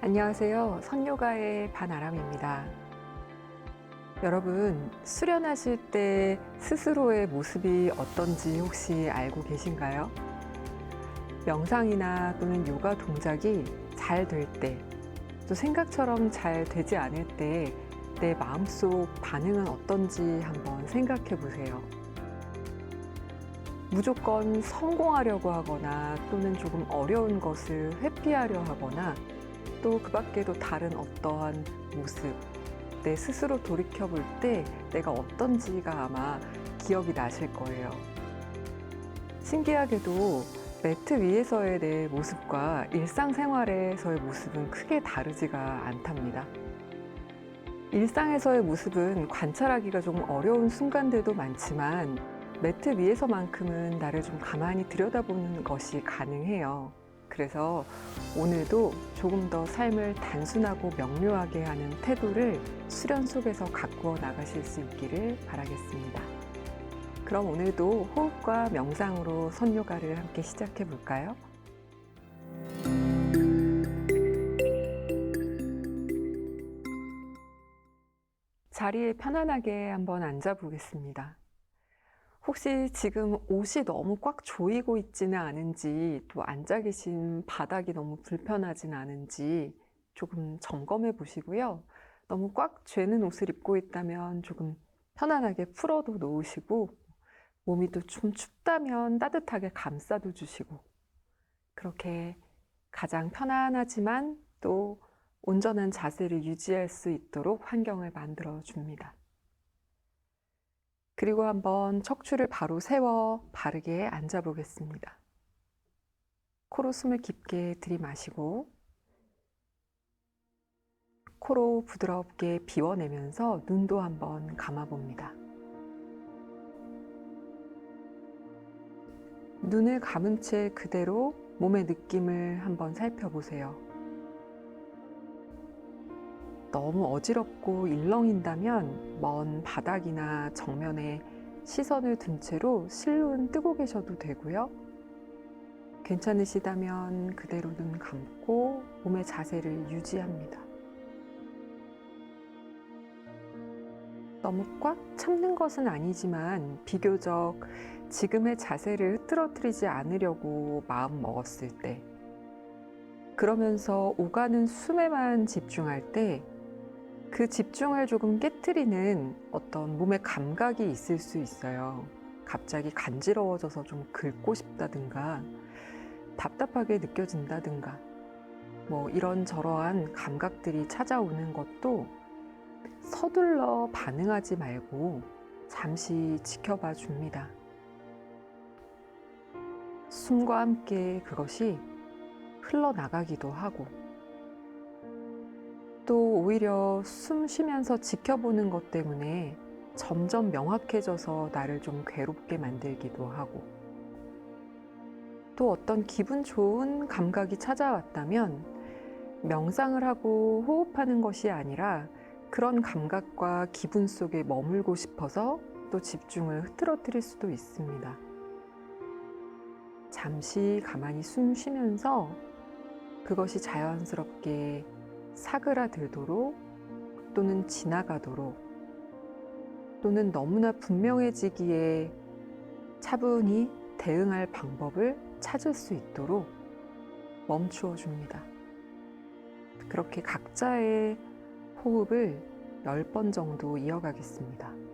안녕하세요. 선요가의 반아람입니다. 여러분, 수련하실 때 스스로의 모습이 어떤지 혹시 알고 계신가요? 명상이나 또는 요가 동작이 잘 될 때, 또 생각처럼 잘 되지 않을 때 내 마음속 반응은 어떤지 한번 생각해 보세요. 무조건 성공하려고 하거나 또는 조금 어려운 것을 회피하려 하거나 또 그 밖에도 다른 어떠한 모습, 내 스스로 돌이켜 볼 때 내가 어떤지가 아마 기억이 나실 거예요. 신기하게도 매트 위에서의 내 모습과 일상생활에서의 모습은 크게 다르지가 않답니다. 일상에서의 모습은 관찰하기가 좀 어려운 순간들도 많지만 매트 위에서만큼은 나를 좀 가만히 들여다보는 것이 가능해요. 그래서 오늘도 조금 더 삶을 단순하고 명료하게 하는 태도를 수련 속에서 가꾸어 나가실 수 있기를 바라겠습니다. 그럼 오늘도 호흡과 명상으로 선요가를 함께 시작해 볼까요? 자리에 편안하게 한번 앉아 보겠습니다. 혹시 지금 옷이 너무 꽉 조이고 있지는 않은지, 또 앉아 계신 바닥이 너무 불편하진 않은지 조금 점검해 보시고요. 너무 꽉 죄는 옷을 입고 있다면 조금 편안하게 풀어도 놓으시고, 몸이 또 좀 춥다면 따뜻하게 감싸도 주시고, 그렇게 가장 편안하지만 또 온전한 자세를 유지할 수 있도록 환경을 만들어 줍니다. 그리고 한번 척추를 바로 세워 바르게 앉아 보겠습니다. 코로 숨을 깊게 들이마시고 코로 부드럽게 비워내면서 눈도 한번 감아 봅니다. 눈을 감은 채 그대로 몸의 느낌을 한번 살펴보세요. 너무 어지럽고 일렁인다면 먼 바닥이나 정면에 시선을 둔 채로 실눈 뜨고 계셔도 되고요. 괜찮으시다면 그대로 눈 감고 몸의 자세를 유지합니다. 너무 꽉 참는 것은 아니지만 비교적 지금의 자세를 흐트러뜨리지 않으려고 마음 먹었을 때, 그러면서 오가는 숨에만 집중할 때 그 집중을 조금 깨트리는 어떤 몸의 감각이 있을 수 있어요. 갑자기 간지러워져서 좀 긁고 싶다든가 답답하게 느껴진다든가 뭐 이런저러한 감각들이 찾아오는 것도 서둘러 반응하지 말고 잠시 지켜봐 줍니다. 숨과 함께 그것이 흘러나가기도 하고, 또 오히려 숨 쉬면서 지켜보는 것 때문에 점점 명확해져서 나를 좀 괴롭게 만들기도 하고, 또 어떤 기분 좋은 감각이 찾아왔다면 명상을 하고 호흡하는 것이 아니라 그런 감각과 기분 속에 머물고 싶어서 또 집중을 흐트러뜨릴 수도 있습니다. 잠시 가만히 숨 쉬면서 그것이 자연스럽게 사그라들도록 또는 지나가도록 또는 너무나 분명해지기에 차분히 대응할 방법을 찾을 수 있도록 멈추어 줍니다. 그렇게 각자의 호흡을 10번 정도 이어가겠습니다.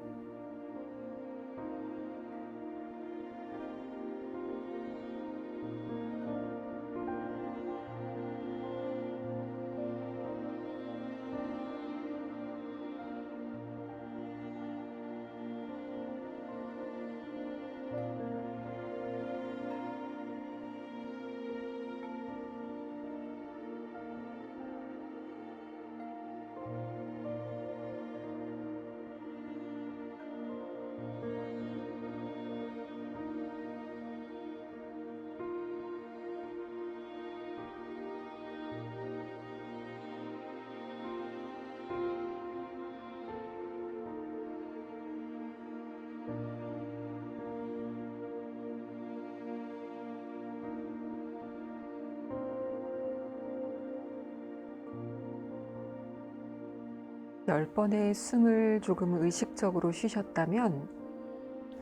10번의 숨을 조금 의식적으로 쉬셨다면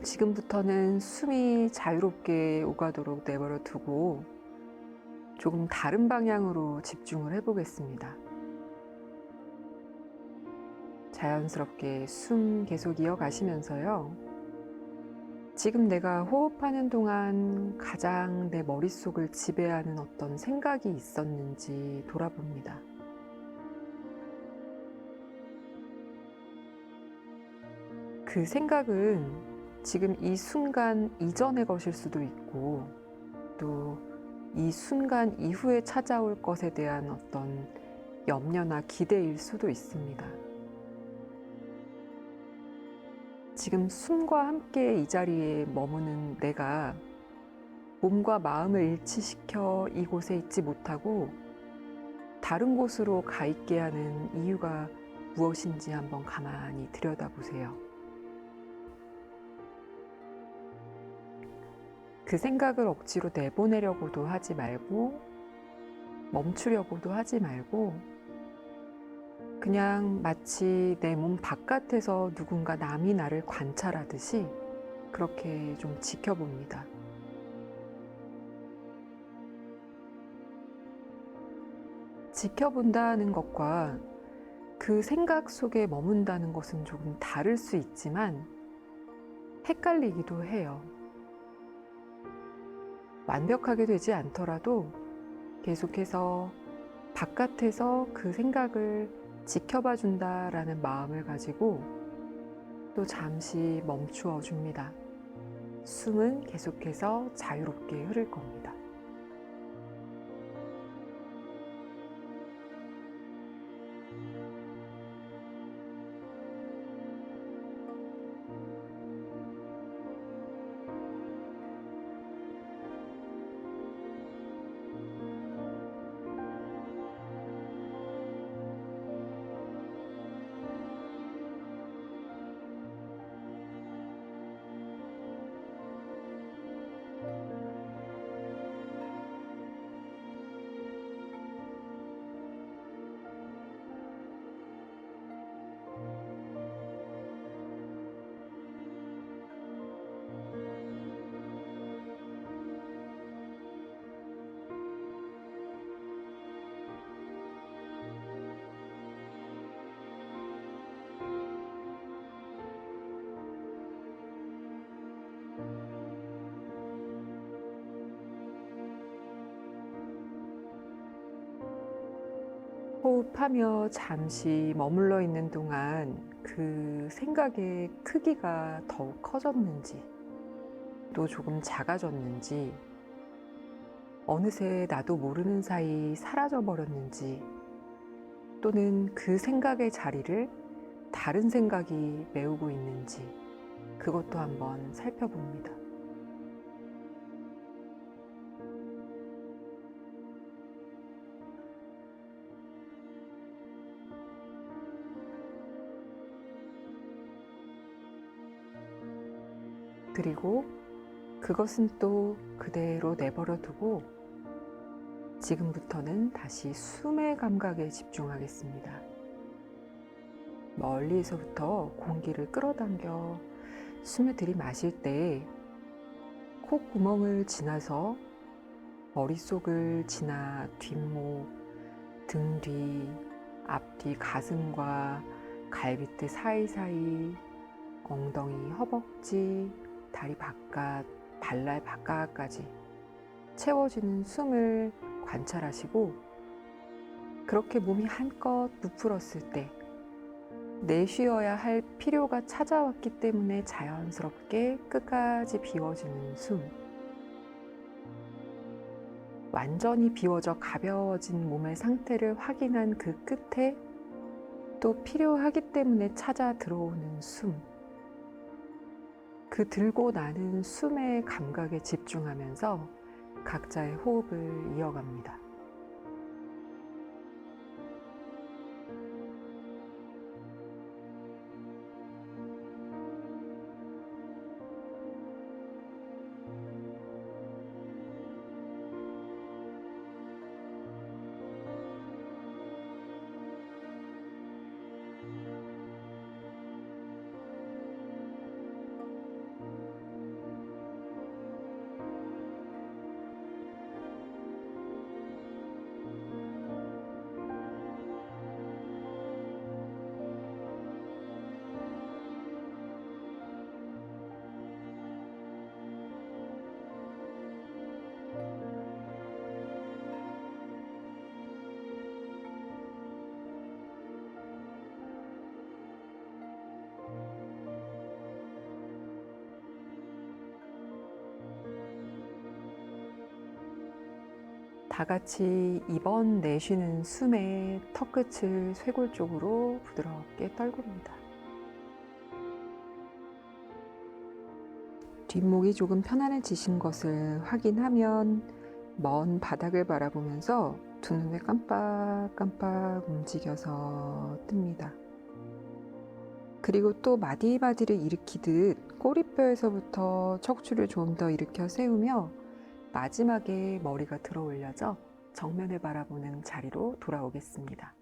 지금부터는 숨이 자유롭게 오가도록 내버려 두고 조금 다른 방향으로 집중을 해보겠습니다. 자연스럽게 숨 계속 이어가시면서요. 지금 내가 호흡하는 동안 가장 내 머릿속을 지배하는 어떤 생각이 있었는지 돌아봅니다. 그 생각은 지금 이 순간 이전의 것일 수도 있고 또 이 순간 이후에 찾아올 것에 대한 어떤 염려나 기대일 수도 있습니다. 지금 숨과 함께 이 자리에 머무는 내가 몸과 마음을 일치시켜 이곳에 있지 못하고 다른 곳으로 가 있게 하는 이유가 무엇인지 한번 가만히 들여다보세요. 그 생각을 억지로 내보내려고도 하지 말고 멈추려고도 하지 말고 그냥 마치 내 몸 바깥에서 누군가 남이 나를 관찰하듯이 그렇게 좀 지켜봅니다. 지켜본다는 것과 그 생각 속에 머문다는 것은 조금 다를 수 있지만 헷갈리기도 해요. 완벽하게 되지 않더라도 계속해서 바깥에서 그 생각을 지켜봐 준다라는 마음을 가지고 또 잠시 멈추어 줍니다. 숨은 계속해서 자유롭게 흐를 겁니다. 호흡하며 잠시 머물러 있는 동안 그 생각의 크기가 더욱 커졌는지 또 조금 작아졌는지 어느새 나도 모르는 사이 사라져 버렸는지 또는 그 생각의 자리를 다른 생각이 메우고 있는지 그것도 한번 살펴봅니다. 그리고 그것은 또 그대로 내버려 두고 지금부터는 다시 숨의 감각에 집중하겠습니다. 멀리에서부터 공기를 끌어당겨 숨을 들이마실 때 콧구멍을 지나서 머릿속을 지나 뒷목, 등 뒤, 앞뒤 가슴과 갈비뼈 사이사이, 엉덩이, 허벅지, 다리 바깥, 발날 바깥까지 채워지는 숨을 관찰하시고 그렇게 몸이 한껏 부풀었을 때 내쉬어야 할 필요가 찾아왔기 때문에 자연스럽게 끝까지 비워지는 숨, 완전히 비워져 가벼워진 몸의 상태를 확인한 그 끝에 또 필요하기 때문에 찾아 들어오는 숨, 그 들고 나는 숨의 감각에 집중하면서 각자의 호흡을 이어갑니다. 다 같이 2번 내쉬는 숨에 턱끝을 쇄골 쪽으로 부드럽게 떨굽니다. 뒷목이 조금 편안해지신 것을 확인하면 먼 바닥을 바라보면서 두 눈을 깜빡깜빡 움직여서 뜹니다. 그리고 또 마디마디를 일으키듯 꼬리뼈에서부터 척추를 좀 더 일으켜 세우며 마지막에 머리가 들어 올려져 정면을 바라보는 자리로 돌아오겠습니다.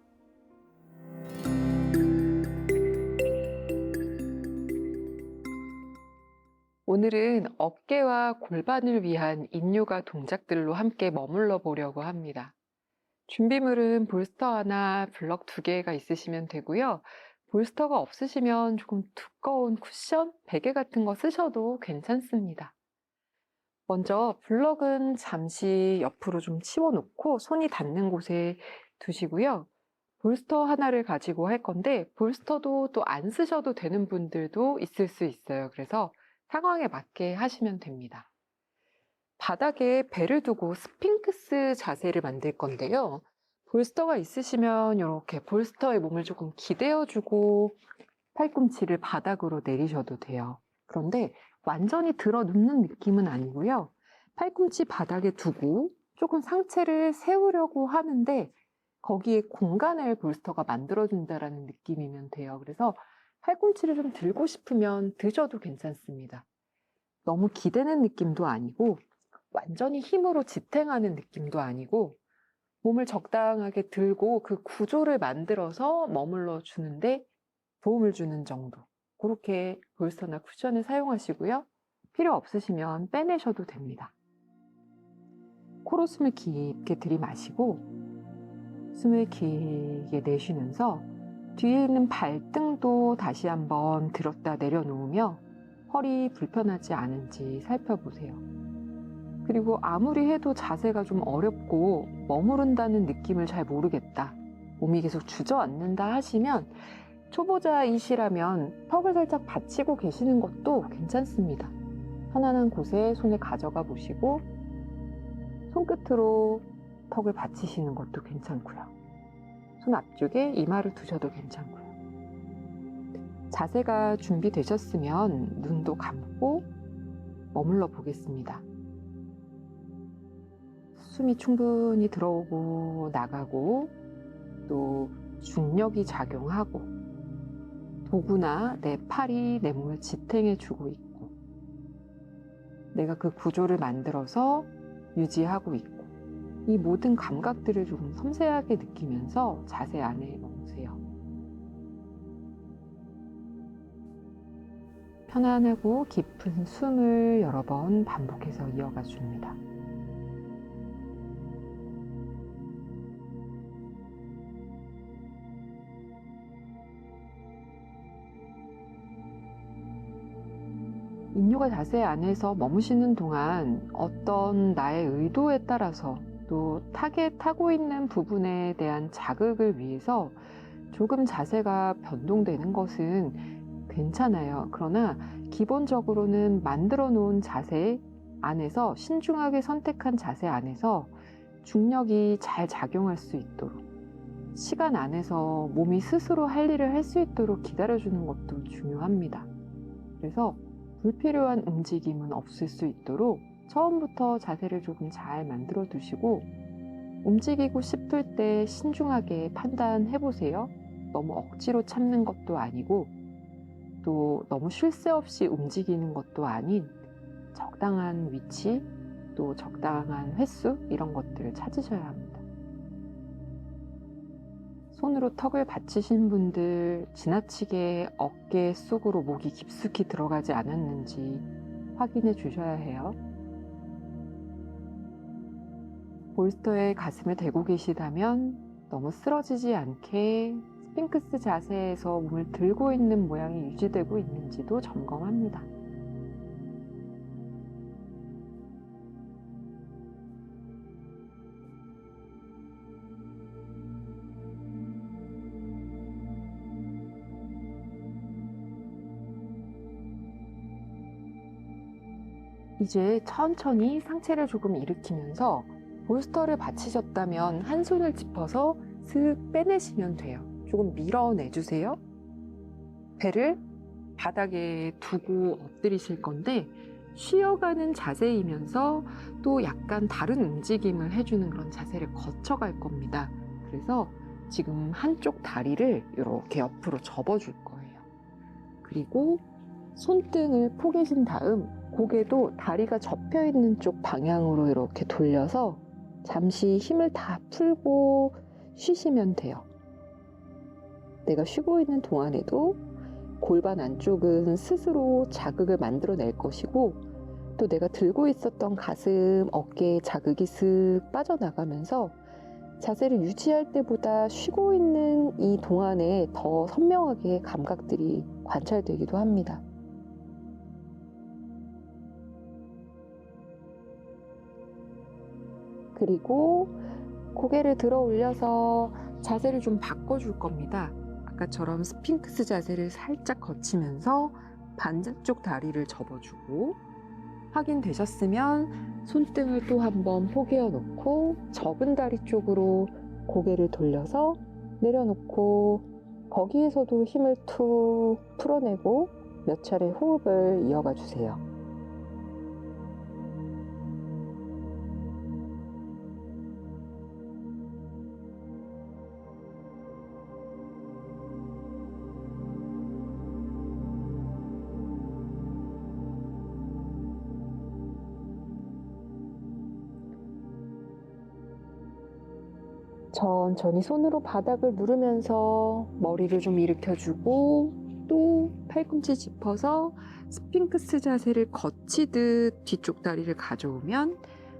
오늘은 어깨와 골반을 위한 인요가 동작들로 함께 머물러 보려고 합니다. 준비물은 볼스터 하나, 블럭 2개가 있으시면 되고요. 볼스터가 없으시면 조금 두꺼운 쿠션, 베개 같은 거 쓰셔도 괜찮습니다. 먼저 블럭은 잠시 옆으로 좀 치워놓고 손이 닿는 곳에 두시고요. 볼스터 하나를 가지고 할 건데 볼스터도 또 안 쓰셔도 되는 분들도 있을 수 있어요. 그래서 상황에 맞게 하시면 됩니다. 바닥에 배를 두고 스핑크스 자세를 만들 건데요. 볼스터가 있으시면 이렇게 볼스터에 몸을 조금 기대어주고 팔꿈치를 바닥으로 내리셔도 돼요. 그런데 완전히 들어 눕는 느낌은 아니고요. 팔꿈치 바닥에 두고 조금 상체를 세우려고 하는데 거기에 공간을 볼스터가 만들어준다는 느낌이면 돼요. 그래서 팔꿈치를 좀 들고 싶으면 드셔도 괜찮습니다. 너무 기대는 느낌도 아니고 완전히 힘으로 지탱하는 느낌도 아니고 몸을 적당하게 들고 그 구조를 만들어서 머물러 주는데 도움을 주는 정도. 그렇게 볼스터나 쿠션을 사용하시고요. 필요 없으시면 빼내셔도 됩니다. 코로 숨을 깊게 들이마시고 숨을 길게 내쉬면서 뒤에 있는 발등도 다시 한번 들었다 내려놓으며 허리 불편하지 않은지 살펴보세요. 그리고 아무리 해도 자세가 좀 어렵고 머무른다는 느낌을 잘 모르겠다, 몸이 계속 주저앉는다 하시면 초보자이시라면 턱을 살짝 받치고 계시는 것도 괜찮습니다. 편안한 곳에 손을 가져가 보시고 손끝으로 턱을 받치시는 것도 괜찮고요. 손 앞쪽에 이마를 두셔도 괜찮고요. 자세가 준비되셨으면 눈도 감고 머물러 보겠습니다. 숨이 충분히 들어오고 나가고 또 중력이 작용하고 도구나 내 팔이 내 몸을 지탱해 주고 있고 내가 그 구조를 만들어서 유지하고 있고 이 모든 감각들을 좀 섬세하게 느끼면서 자세 안에 머무세요. 편안하고 깊은 숨을 여러 번 반복해서 이어가 줍니다. 인요가 자세 안에서 머무시는 동안 어떤 나의 의도에 따라서 또 타겟하고 있는 부분에 대한 자극을 위해서 조금 자세가 변동되는 것은 괜찮아요. 그러나 기본적으로는 만들어 놓은 자세 안에서 신중하게 선택한 자세 안에서 중력이 잘 작용할 수 있도록 시간 안에서 몸이 스스로 할 일을 할 수 있도록 기다려주는 것도 중요합니다. 그래서 불필요한 움직임은 없을 수 있도록 처음부터 자세를 조금 잘 만들어 두시고 움직이고 싶을 때 신중하게 판단해 보세요. 너무 억지로 참는 것도 아니고 또 너무 쉴 새 없이 움직이는 것도 아닌 적당한 위치 또 적당한 횟수 이런 것들을 찾으셔야 합니다. 손으로 턱을 받치신 분들 지나치게 어깨 속으로 목이 깊숙이 들어가지 않았는지 확인해 주셔야 해요. 볼스터에 가슴을 대고 계시다면 너무 쓰러지지 않게 스핑크스 자세에서 몸을 들고 있는 모양이 유지되고 있는지도 점검합니다. 이제 천천히 상체를 조금 일으키면서 볼스터를 받치셨다면 한 손을 짚어서 슥 빼내시면 돼요. 조금 밀어내주세요. 배를 바닥에 두고 엎드리실 건데 쉬어가는 자세이면서 또 약간 다른 움직임을 해주는 그런 자세를 거쳐갈 겁니다. 그래서 지금 한쪽 다리를 이렇게 옆으로 접어줄 거예요. 그리고 손등을 포개신 다음 고개도 다리가 접혀 있는 쪽 방향으로 이렇게 돌려서 잠시 힘을 다 풀고 쉬시면 돼요. 내가 쉬고 있는 동안에도 골반 안쪽은 스스로 자극을 만들어낼 것이고 또 내가 들고 있었던 가슴, 어깨에 자극이 슥 빠져나가면서 자세를 유지할 때보다 쉬고 있는 이 동안에 더 선명하게 감각들이 관찰되기도 합니다. 그리고 고개를 들어 올려서 자세를 좀 바꿔줄 겁니다. 아까처럼 스핑크스 자세를 살짝 거치면서 반대쪽 다리를 접어주고 확인되셨으면 손등을 또 한번 포개어 놓고 접은 다리 쪽으로 고개를 돌려서 내려놓고 거기에서도 힘을 툭 풀어내고 몇 차례 호흡을 이어가 주세요. 천천히 손으로 바닥을 누르면서 머리를 좀 일으켜주고 또 팔꿈치 짚어서 스핑크스 자세를 거치듯 뒤쪽 다리를 가져오면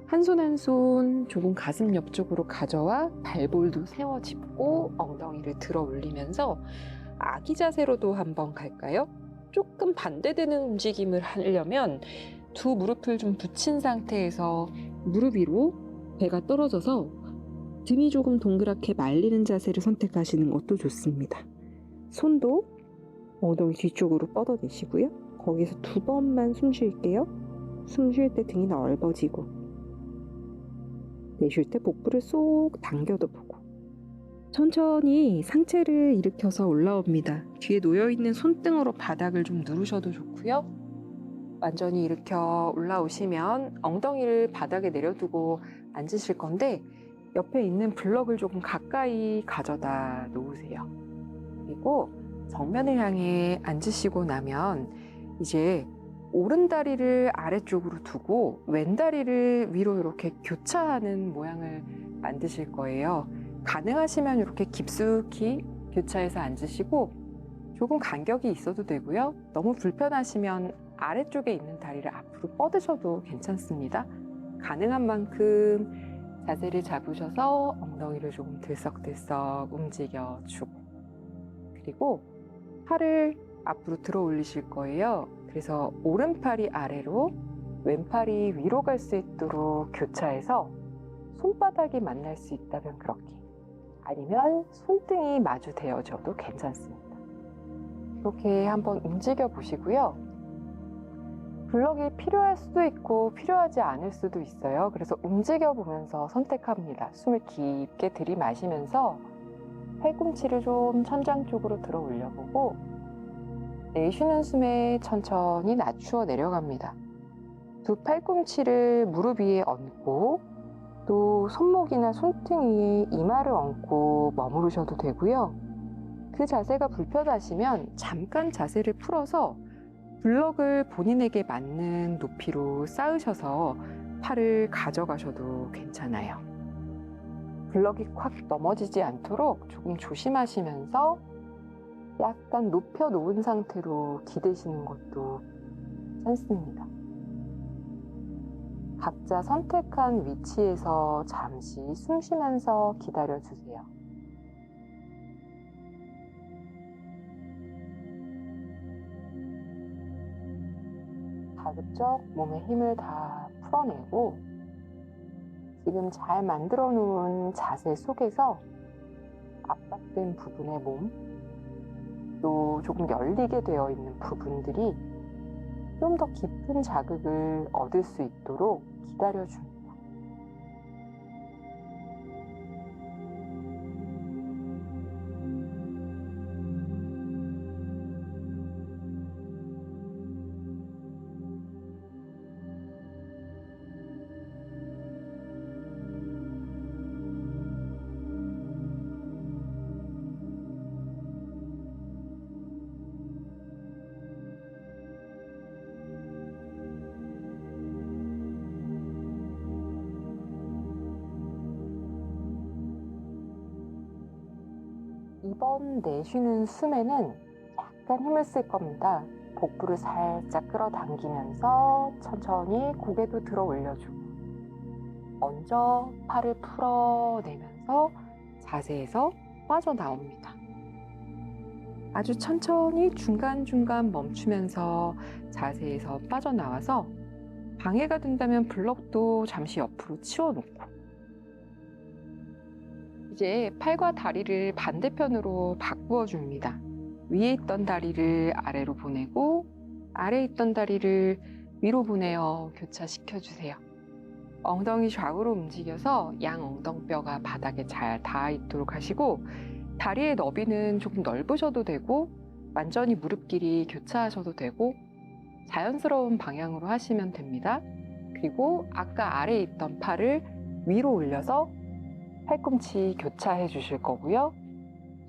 한 손 한 손 조금 가슴 옆쪽으로 가져와 발볼도 세워 짚고 엉덩이를 들어 올리면서 아기 자세로도 한번 갈까요? 조금 반대되는 움직임을 하려면 두 무릎을 좀 붙인 상태에서 무릎 위로 배가 떨어져서 등이 조금 동그랗게 말리는 자세를 선택하시는 것도 좋습니다. 손도 엉덩이 뒤쪽으로 뻗어내시고요. 거기서 2번만 숨 쉴게요. 숨 쉴 때 등이 넓어지고 내쉴 때 복부를 쏙 당겨도 보고 천천히 상체를 일으켜서 올라옵니다. 뒤에 놓여있는 손등으로 바닥을 좀 누르셔도 좋고요. 완전히 일으켜 올라오시면 엉덩이를 바닥에 내려두고 앉으실 건데 옆에 있는 블럭을 조금 가까이 가져다 놓으세요. 그리고 정면을 향해 앉으시고 나면 이제 오른 다리를 아래쪽으로 두고 왼 다리를 위로 이렇게 교차하는 모양을 만드실 거예요. 가능하시면 이렇게 깊숙이 교차해서 앉으시고 조금 간격이 있어도 되고요. 너무 불편하시면 아래쪽에 있는 다리를 앞으로 뻗으셔도 괜찮습니다. 가능한 만큼 자세를 잡으셔서 엉덩이를 조금 들썩들썩 움직여주고 그리고 팔을 앞으로 들어 올리실 거예요. 그래서 오른팔이 아래로 왼팔이 위로 갈 수 있도록 교차해서 손바닥이 만날 수 있다면 그렇게 아니면 손등이 마주 대어져도 괜찮습니다. 이렇게 한번 움직여 보시고요. 블럭이 필요할 수도 있고 필요하지 않을 수도 있어요. 그래서 움직여 보면서 선택합니다. 숨을 깊게 들이마시면서 팔꿈치를 좀 천장 쪽으로 들어 올려보고 내쉬는 숨에 천천히 낮추어 내려갑니다. 두 팔꿈치를 무릎 위에 얹고 또 손목이나 손등 위에 이마를 얹고 머무르셔도 되고요. 그 자세가 불편하시면 잠깐 자세를 풀어서 블럭을 본인에게 맞는 높이로 쌓으셔서 팔을 가져가셔도 괜찮아요. 블럭이 콱 넘어지지 않도록 조금 조심하시면서 약간 높여 놓은 상태로 기대시는 것도 괜찮습니다. 각자 선택한 위치에서 잠시 숨 쉬면서 기다려주세요. 가급적 몸에 힘을 다 풀어내고 지금 잘 만들어 놓은 자세 속에서 압박된 부분의 몸, 또 조금 열리게 되어 있는 부분들이 좀 더 깊은 자극을 얻을 수 있도록 기다려줍니다. 이번 내쉬는 숨에는 약간 힘을 쓸 겁니다. 복부를 살짝 끌어당기면서 천천히 고개도 들어 올려주고, 먼저 팔을 풀어내면서 자세에서 빠져나옵니다. 아주 천천히 중간중간 멈추면서 자세에서 빠져나와서 방해가 된다면 블럭도 잠시 옆으로 치워놓고, 이제 팔과 다리를 반대편으로 바꾸어 줍니다. 위에 있던 다리를 아래로 보내고 아래에 있던 다리를 위로 보내어 교차시켜 주세요. 엉덩이 좌우로 움직여서 양 엉덩뼈가 바닥에 잘 닿아 있도록 하시고, 다리의 너비는 조금 넓으셔도 되고 완전히 무릎 길이 교차하셔도 되고 자연스러운 방향으로 하시면 됩니다. 그리고 아까 아래에 있던 팔을 위로 올려서 팔꿈치 교차해 주실 거고요.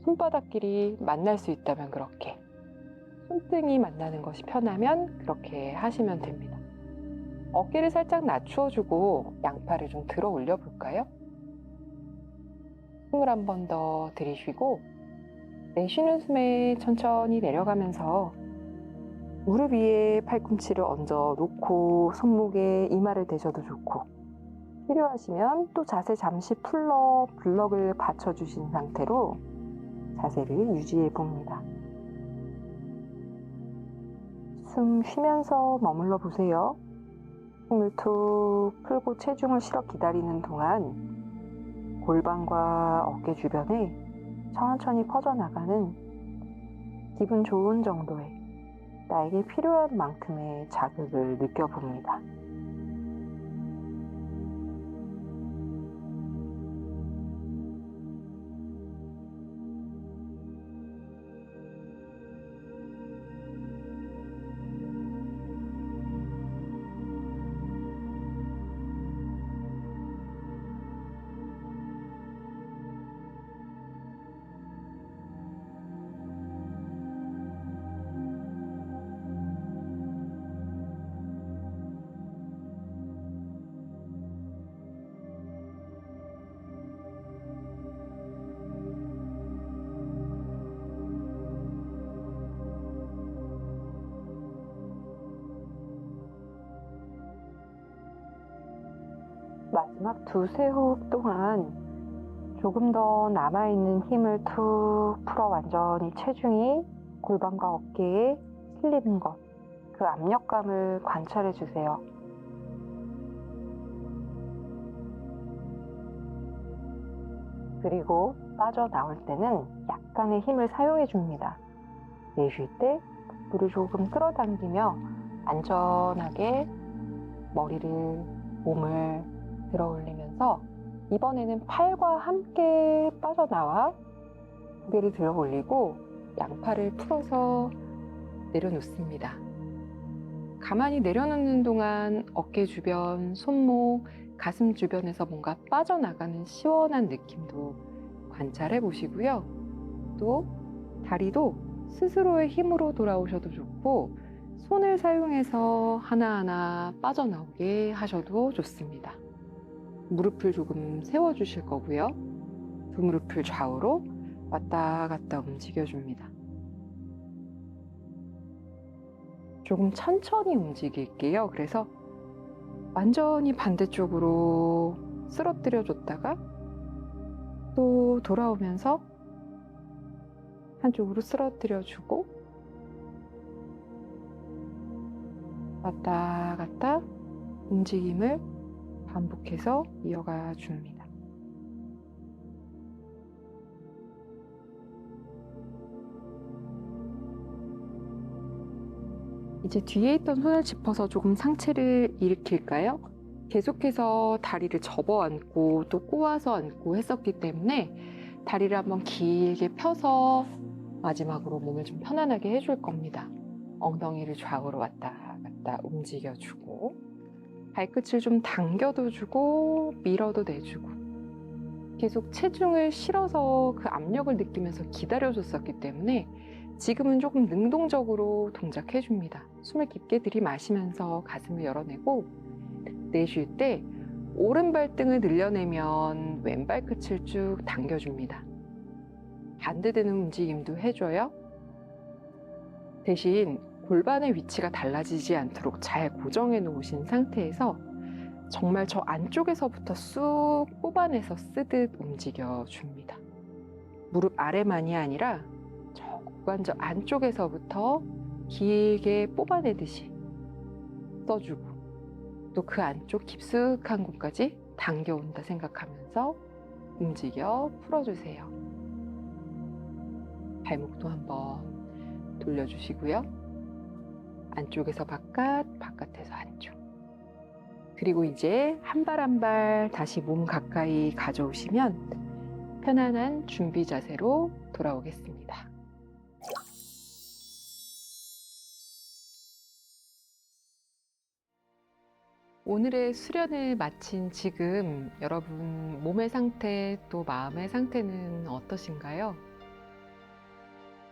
손바닥끼리 만날 수 있다면 그렇게, 손등이 만나는 것이 편하면 그렇게 하시면 됩니다. 어깨를 살짝 낮추어주고 양팔을 좀 들어 올려 볼까요? 숨을 한 번 더 들이쉬고, 내쉬는 숨에 천천히 내려가면서 무릎 위에 팔꿈치를 얹어 놓고 손목에 이마를 대셔도 좋고, 필요하시면 또 자세 잠시 풀러 블럭을 받쳐주신 상태로 자세를 유지해 봅니다. 숨 쉬면서 머물러 보세요. 힘을 툭 풀고 체중을 실어 기다리는 동안 골반과 어깨 주변에 천천히 퍼져나가는 기분 좋은 정도의, 나에게 필요한 만큼의 자극을 느껴봅니다. 마지막 두세 호흡 동안 조금 더 남아있는 힘을 툭 풀어 완전히 체중이 골반과 어깨에 실리는 것, 그 압력감을 관찰해 주세요. 그리고 빠져나올 때는 약간의 힘을 사용해 줍니다. 내쉴 때 복부를 조금 끌어당기며 안전하게 머리를, 몸을 들어 올리면서, 이번에는 팔과 함께 빠져나와 고개를 들어 올리고 양팔을 풀어서 내려놓습니다. 가만히 내려놓는 동안 어깨 주변, 손목, 가슴 주변에서 뭔가 빠져나가는 시원한 느낌도 관찰해 보시고요. 또 다리도 스스로의 힘으로 돌아오셔도 좋고, 손을 사용해서 하나하나 빠져나오게 하셔도 좋습니다. 무릎을 조금 세워주실 거고요. 두 무릎을 좌우로 왔다 갔다 움직여줍니다. 조금 천천히 움직일게요. 그래서 완전히 반대쪽으로 쓰러뜨려 줬다가 또 돌아오면서 한쪽으로 쓰러뜨려 주고 왔다 갔다 움직임을 반복해서 이어가 줍니다. 이제 뒤에 있던 손을 짚어서 조금 상체를 일으킬까요? 계속해서 다리를 접어 앉고 또 꼬아서 앉고 했었기 때문에 다리를 한번 길게 펴서 마지막으로 몸을 좀 편안하게 해줄 겁니다. 엉덩이를 좌우로 왔다 갔다 움직여주고, 발끝을 좀 당겨도 주고 밀어도 내주고, 계속 체중을 실어서 그 압력을 느끼면서 기다려줬었기 때문에 지금은 조금 능동적으로 동작해줍니다. 숨을 깊게 들이마시면서 가슴을 열어내고, 내쉴 때 오른 발등을 늘려내면 왼발 끝을 쭉 당겨줍니다. 반대되는 움직임도 해줘요. 대신 골반의 위치가 달라지지 않도록 잘 고정해 놓으신 상태에서 정말 저 안쪽에서부터 쑥 뽑아내서 쓰듯 움직여 줍니다. 무릎 아래만이 아니라 저 고관절 안쪽에서부터 길게 뽑아내듯이 써주고 또 그 안쪽 깊숙한 곳까지 당겨온다 생각하면서 움직여 풀어주세요. 발목도 한번 돌려주시고요. 안쪽에서 바깥, 바깥에서 안쪽. 그리고 이제 한 발 한 발 다시 몸 가까이 가져오시면 편안한 준비 자세로 돌아오겠습니다. 오늘의 수련을 마친 지금 여러분 몸의 상태 또 마음의 상태는 어떠신가요?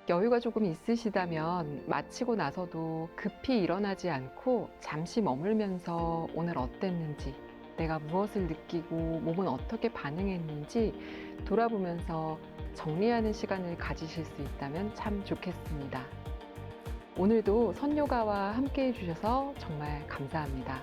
여유가 조금 있으시다면 마치고 나서도 급히 일어나지 않고 잠시 머물면서 오늘 어땠는지, 내가 무엇을 느끼고 몸은 어떻게 반응했는지 돌아보면서 정리하는 시간을 가지실 수 있다면 참 좋겠습니다. 오늘도 선요가와 함께 해주셔서 정말 감사합니다.